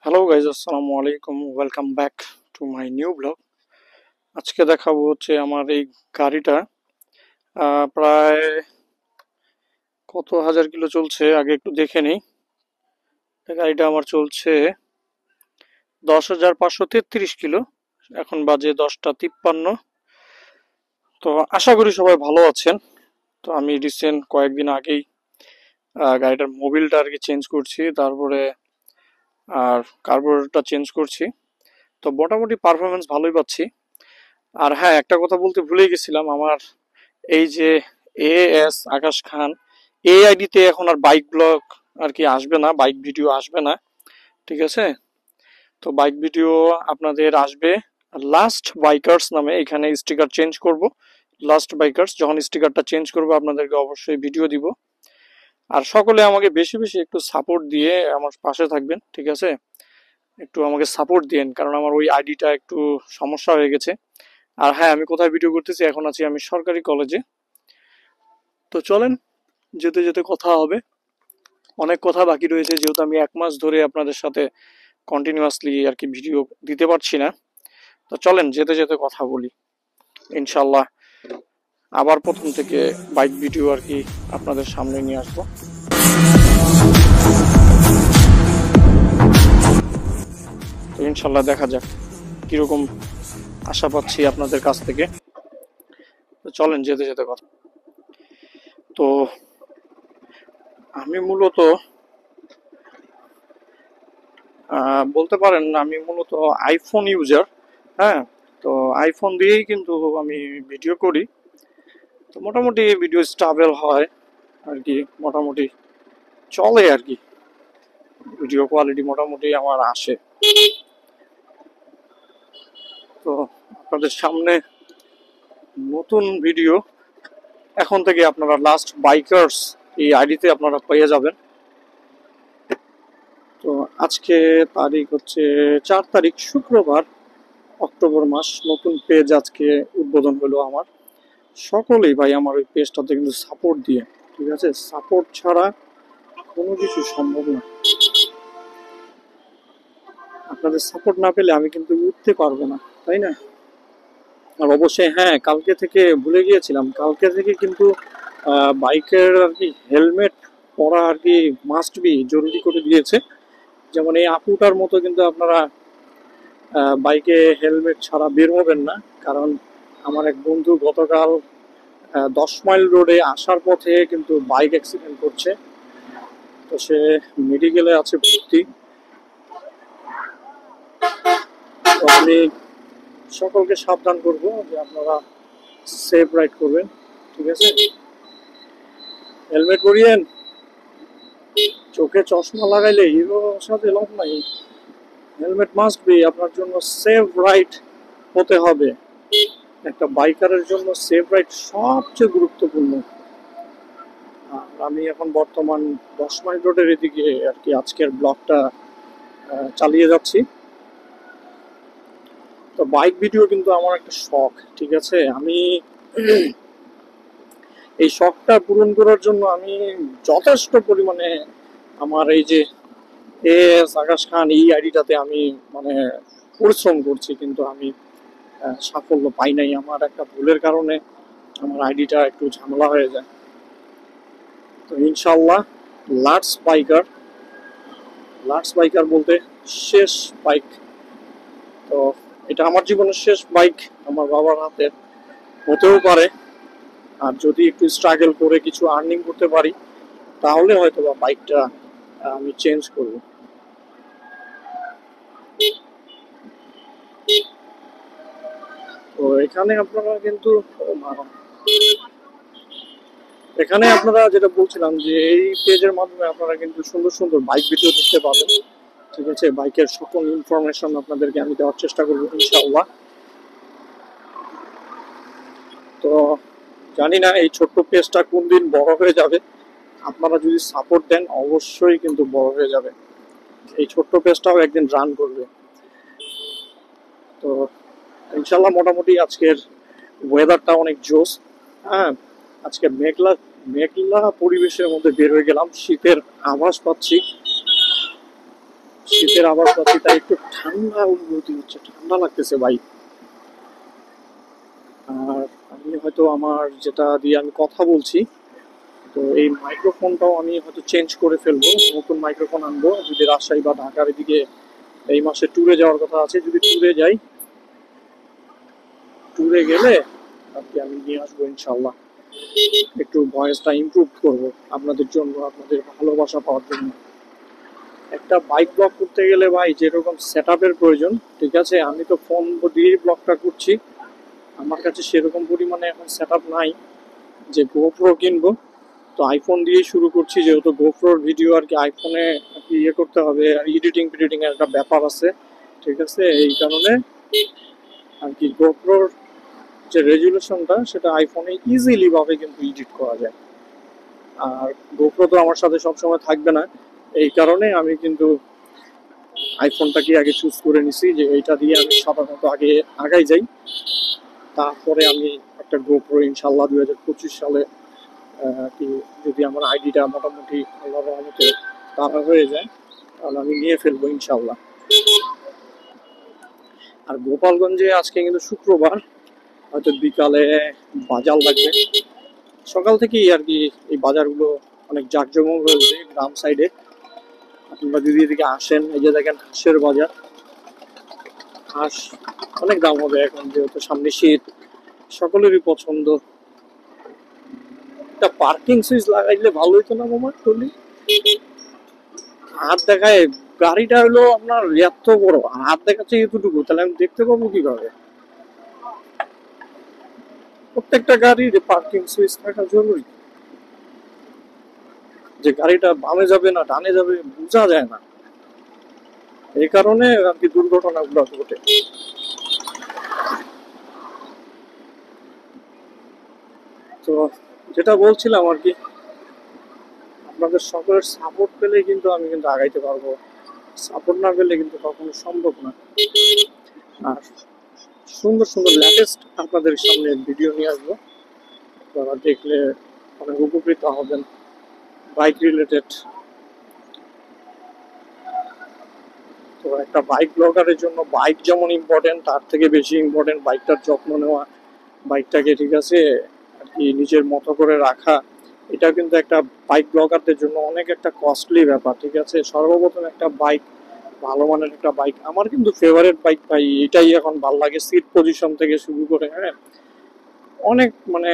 Hello guys, আসসালামু আলাইকুম। Welcome back to my new blog. আজকে দেখাবো হচ্ছে আমার এই গাড়িটা প্রায় কত হাজার কিলো চলছে আগে একটু দেখে নিই। এই গাড়িটা আমার চলছে 10,533 কিলো। এখন বাজে 10টা 53। তো আশা করি সবাই ভালো আছেন। তো আমি রিসেন্ট কয়েকদিন আগেই গাড়িটার মোবিলটা আর কি চেঞ্জ করছি, তারপরে আর কার্বোরেটরটা চেঞ্জ করছি। তো মোটামুটি পারফরমেন্স ভালোই পাচ্ছি। আর হ্যাঁ, একটা কথা বলতে ভুলে গেছিলাম, আমার এই যে এস আকাশ খান এই আইডিতে এখন আর বাইক ব্লগ আর কি আসবে না, বাইক ভিডিও আসবে না। ঠিক আছে, তো বাইক ভিডিও আপনাদের আসবে লাস্ট বাইকার্স নামে। এখানে স্টিকার চেঞ্জ করব, লাস্ট বাইকার্স যখন স্টিকারটা চেঞ্জ করবো আপনাদেরকে অবশ্যই ভিডিও দিব। আর সকলে আমাকে বেশি বেশি একটু সাপোর্ট দিয়ে আমার পাশে থাকবেন, ঠিক আছে? একটু আমাকে সাপোর্ট দিন, কারণ আমার ওই আইডিটা একটু সমস্যা হয়ে গেছে। আর হ্যাঁ, আমি কোথায় ভিডিও করতেছি, এখন আছি আমি সরকারি কলেজে। তো চলেন, যেতে যেতে কথা হবে। অনেক কথা বাকি রয়েছে, যেহেতু আমি 1 মাস ধরে আপনাদের সাথে কন্টিনিউয়াসলি আর কি ভিডিও দিতে পারছি না। তো চলেন যেতে যেতে কথা বলি। ইনশাল্লাহ আবার প্রথম থেকে বাইক ভিডিও আর কি আপনাদের সামনে নিয়ে আসবো। তো ইনশাল্লাহ দেখা যাক কিরকম আশা পাচ্ছি আপনাদের কাছ থেকে। তো চলেন যেতে যেতে কথা। তো আমি মূলত বলতে পারেন আমি মূলত আইফোন ইউজার। হ্যাঁ, তো আইফোন দিয়েই কিন্তু আমি ভিডিও করি। তো মোটামুটি ভিডিও স্টেবল হয় আর কি, মোটামুটি চলে আর কি, ভিডিও কোয়ালিটি মোটামুটি আমার আসে। তো আপনাদের সামনে নতুন ভিডিও এখন থেকে আপনারা লাস্ট বাইকার্স এই আইডিতে আপনারা পেয়ে যাবেন। তো আজকে তারিখ হচ্ছে 4 তারিখ, শুক্রবার, অক্টোবর মাস। নতুন পেজ আজকে উদ্বোধন হলো আমার। সকলেই ভাই আমার ওই পেজটাতে কিন্তু সাপোর্ট দিয়ে, ঠিক আছে? সাপোর্ট ছাড়া কোনো কিছু সম্ভব না। আপনাদের সাপোর্ট না পেলে আমি কিন্তু উঠতে পারবো না, তাই না? আর অবশ্যই হ্যাঁ, কালকে থেকে ভুলে গিয়েছিলাম, কালকে থেকে কিন্তু বাইকের আর কি হেলমেট পরা আর কি মাস্ট বি জরুরি করে দিয়েছে। যেমন এই আপুটার মতো কিন্তু আপনারা বাইকে হেলমেট ছাড়া বের হবেন না। কারণ আমার এক বন্ধু গতকাল 10 মাইল রোডে আসার পথে কিন্তু বাইক অ্যাক্সিডেন্ট করছে। তো সে মেডিকেলে আছে ভর্তি। তো আমি সকলকে সাবধান করব যে আপনারা সেফ রাইড করবেন, ঠিক আছে? হেলমেট পরিয়েন, চোখে চশমা লাগাইলে হিরো সাথে লাভ নাই। হেলমেট মাস্ট বি, আপনার জন্য সেফ রাইড হতে হবে। একটা বাইকারের জন্য সেফ রাইড সবচেয়ে গুরুত্বপূর্ণ। আর আমি এখন বর্তমান 10 মাইল রোডের এদিকে আর কি আজকের ব্লগটা চালিয়ে যাচ্ছি। তো বাইক ভিডিও কিন্তু আমার একটা শখ, ঠিক আছে? আমি এই শখটা পূরণ করার জন্য আমি যথেষ্ট পরিমাণে আমার এই যে এস আকাশ খান এই আইডিটাতে আমি মানে পরিশ্রম করছি, কিন্তু আমি সাফল্য পাই নাই। আমার একটা ভুলের কারণে আমার আইডিটা একটু ঝামেলা হয়ে যায়। তো ইনশাল্লাহ লাটস বাইকার, লাটস বাইকার বলতে শেষ বাইক। তো এটা আমার জীবনের শেষ বাইক, আমার বাবার হাতের হতেও পারে। আর যদি একটু স্ট্রাগল করে কিছু আর্নিং করতে পারি, তাহলে হয়তো বা বাইকটা আমি চেঞ্জ করব। তো এখানে আপনারা কিন্তু এখানে আপনারা যেটা বলছিলাম যে এই পেজের মাধ্যমে আপনারা কিন্তু সুন্দর সুন্দর বাইক ভিডিও দেখতে পাবেন, ঠিক আছে? বাইকের সকল ইনফরমেশন আপনাদেরকে আমি দেওয়ার চেষ্টা করবো ইনশাআল্লাহ। তো জানি না এই ছোট্ট পেজটা কোন দিন বড় হয়ে যাবে। আপনারা যদি সাপোর্ট দেন অবশ্যই কিন্তু বড় হয়ে যাবে, এই ছোট্ট পেজটাও একদিন রান করবে। তো ইনশাল্লাহ মোটামুটি আজকের ওয়েদারটা অনেক জোস। হ্যাঁ, আজকে মেঘলা মেঘলা পরিবেশের মধ্যে বের হয়ে গেলাম, শীতের আভাস পাচ্ছি। শীতের আবার পাচ্ছি, তাই একটু ঠান্ডা অনুভূতি হচ্ছে, ঠান্ডা লাগতেছে ভাই। আর আমি হয়তো আমার যেটা দিয়ে আমি কথা বলছি, তো এই মাইক্রোফোনটাও আমি হয়তো চেঞ্জ করে ফেলবো, নতুন মাইক্রোফোন আনবো যদি রাজশাহী বা ঢাকার এদিকে এই মাসে ট্যুরে যাওয়ার কথা আছে। যদি ট্যুরে যাই, ট্যুরে গেলে আর কি আমি নিয়ে আসবো ইনশাল্লাহ। একটু ভয়েসটা ইমপ্রুভ করব আপনাদের জন্য, আপনাদের ভালোবাসা পাওয়ার জন্য। একটা বাইক ব্লগ করতে গেলে ভাই যেরকম সেট আপের প্রয়োজন, ঠিক আছে, আমি তো ফোন দিয়েই ব্লগটা করছি। আমার কাছে সেরকম পরিমাণে এখন সেট আপ নাই যে গোপ্রো কিনবো। তো আইফোন দিয়েই শুরু করছি, যেহেতু গোপ্রোর ভিডিও আর কি আইফোনে আর কি ইয়ে করতে হবে, আর এডিটিং ফিডিটিং এর একটা ব্যাপার আছে, ঠিক আছে। এই কারণে আর কি গোপ্রোর যে রেজুলেশনটা সেটা আইফোনে ইজিলি ভাবে কিন্তু এডিট করা যায়। আর গোপ্রো তো আমার সাথে সবসময় থাকবে না, এই কারণে আমি কিন্তু আইফোনটাকে আগে চুজ করে নিছি যে এইটা দিয়ে আমি সাধারণত আগে আগাই যাই। তারপরে আমি একটা গোপ্রো ইনশাল্লাহ 2025 সালে কি যদি আমার আইডিটা মোটামুটি আল্লাহর রহমতে তারা হয়ে যায়, তাহলে আমি নিয়ে ফেলবো ইনশাল্লাহ। আর গোপালগঞ্জে আজকে কিন্তু শুক্রবার, হয়তো বিকালে বাজার লাগবে। সকাল থেকেই আর কি এই বাজারগুলো অনেক জাঁকজমক হয়েছে গ্রাম সাইডে। আপনারা যদি এদিকে আসেন, এই যে দেখেন হাঁসের বাজার, হাঁস অনেক দাম হবে এখন যেহেতু সামনে শীত, সকলেরই পছন্দ। একটা পার্কিং সুইচ লাগাইলে ভালো হইতো না মামা টলি? হাত দেখায় গাড়িটা হলো আপনার এত বড়, আর হাত দেখাচ্ছে এতটুকু, তাহলে আমি দেখতে পাবো কিভাবে? প্রত্যেকটা গাড়ির পার্কিং সুইচ থাকা জরুরি, যে গাড়িটা বামে যাবে না ডানে যাবে বোঝা যায় না, এই কারণে আর কি দুর্ঘটনাগুলো ঘটে। তো যেটা বলছিলাম আর কি, আপনাদের সকলের সাপোর্ট পেলে কিন্তু আমি কিন্তু আগাইতে পারবো, সাপোর্ট না পেলে কিন্তু কখনো সম্ভব না। আর সুন্দর সুন্দর লেটেস্ট আপনাদের সামনে ভিডিও নিয়ে আসবো, আপনারা দেখলে অনেক উপকৃত হবেন বাইক রিলেটেড। তো একটা বাইক ব্লগারের জন্য বাইক যেমন ইম্পর্টেন্ট, তার থেকে বেশি ইম্পর্টেন্ট বাইকটার যত্ন নেওয়া, বাইকটাকে ঠিক আছে আর কি নিজের মতো করে রাখা। এটা কিন্তু একটা বাইক ব্লগারদের জন্য অনেক একটা কস্টলি ব্যাপার, ঠিক আছে। সর্বপ্রথম একটা বাইক, ভালো মানের একটা বাইক, আমার কিন্তু ফেভারিট বাইক ভাই এটাই এখন ভালো লাগে, সিট পজিশন থেকে শুরু করে, হ্যাঁ, অনেক মানে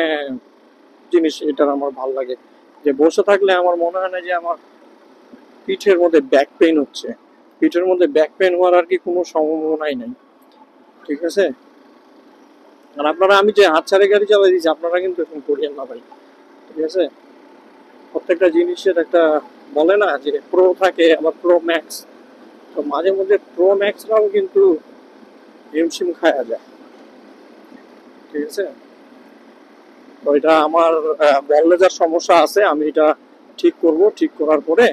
জিনিস এটার আমার ভালো লাগে। যে বসে থাকলে আমার মনে হয় না যে আমার পিঠের মধ্যে ব্যাক পেইন হচ্ছে, পিঠের মধ্যে ব্যাক পেইন হওয়ার আর কি কোনো সম্ভাবনাই নাই, ঠিক আছে। আর আপনারা, আমি যে হাত ছাড়ে গাড়ি চালাই দিচ্ছি, আপনারা কিন্তু এখন করিয়েন না ভাই, ঠিক আছে। প্রত্যেকটা জিনিসের একটা বলে না যে প্রো থাকে আবার প্রো ম্যাক্স, তো মাঝে মধ্যে প্রো ম্যাক্সরাও কিন্তু হিমশিম খায়া যায়, ঠিক আছে। তো এটা আমার বললেজার সমস্যা আছে, আমি এটা ঠিক করব, ঠিক করার পরে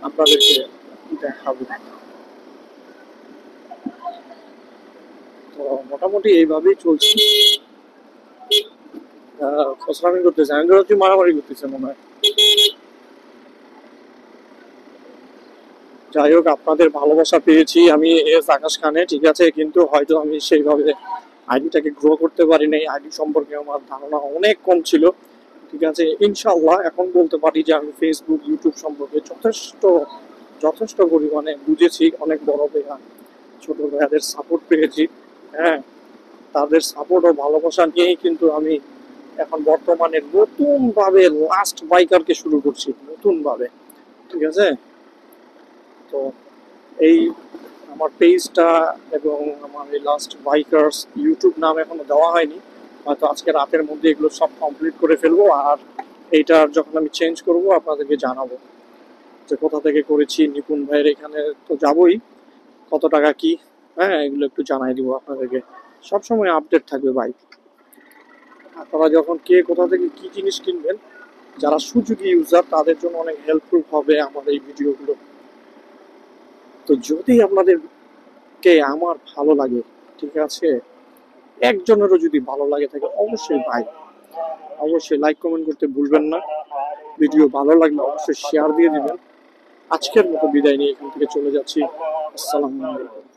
আপনাদেরকে দেখাবো। তো মোটামুটি এইভাবেই চলছে। খসরামি করতেছে, আমি ধরছি মারামারি করতেছে মনে হয়। যাই হোক, আপনাদের ভালোবাসা পেয়েছি আমি এস আকাশ খানে, ঠিক আছে, কিন্তু হয়তো আমি সেইভাবে আইডিটাকে গ্রো করতে পারি নাই, আইডি সম্পর্কে আমার ধারণা অনেক কম ছিল, ঠিক আছে। ইনশাল্লাহ এখন বলতে পারি যে আমি ফেসবুক ইউটিউব সম্পর্কে যথেষ্ট যথেষ্ট পরিমাণে বুঝেছি। অনেক বড় ভাইয়া ছোট ভাইয়াদের সাপোর্ট পেয়েছি, হ্যাঁ, তাদের সাপোর্ট ও ভালোবাসা নিয়েই কিন্তু আমি এখন বর্তমানে নতুন ভাবে লাস্ট বাইকারকে শুরু করছি, নতুন ভাবে, ঠিক আছে। তো এই আমার পেজটা এবং আমার এই লাস্ট বাইকার্স ইউটিউব নাম এখনো দেওয়া হয়নি, হয়তো আজকে রাতের মধ্যে এগুলো সব কমপ্লিট করে ফেলবো। আর এইটার যখন আমি চেঞ্জ করব আপনাদেরকে জানাবো যে কোথা থেকে করেছি। নিপুণ ভাইয়ের এখানে তো যাবোই, কত টাকা কি, হ্যাঁ, এগুলো একটু জানাই দিব আপনাদেরকে, সবসময় আপডেট থাকবে ভাই। আপনারা যখন কে কোথা থেকে কি জিনিস কিনবেন, যারা সুযোগী ইউজার তাদের জন্য অনেক হেল্পফুল হবে আমার এই ভিডিওগুলো। তো যদি আপনাদেরকে আমার ভালো লাগে, ঠিক আছে, একজনেরও যদি ভালো লাগে থাকে, অবশ্যই ভাই অবশ্যই লাইক কমেন্ট করতে ভুলবেন না। ভিডিও ভালো লাগলে অবশ্যই শেয়ার দিয়ে দিবেন। আজকের মতো বিদায় নিয়ে এখান থেকে চলে যাচ্ছি। আসসালামু আলাইকুম।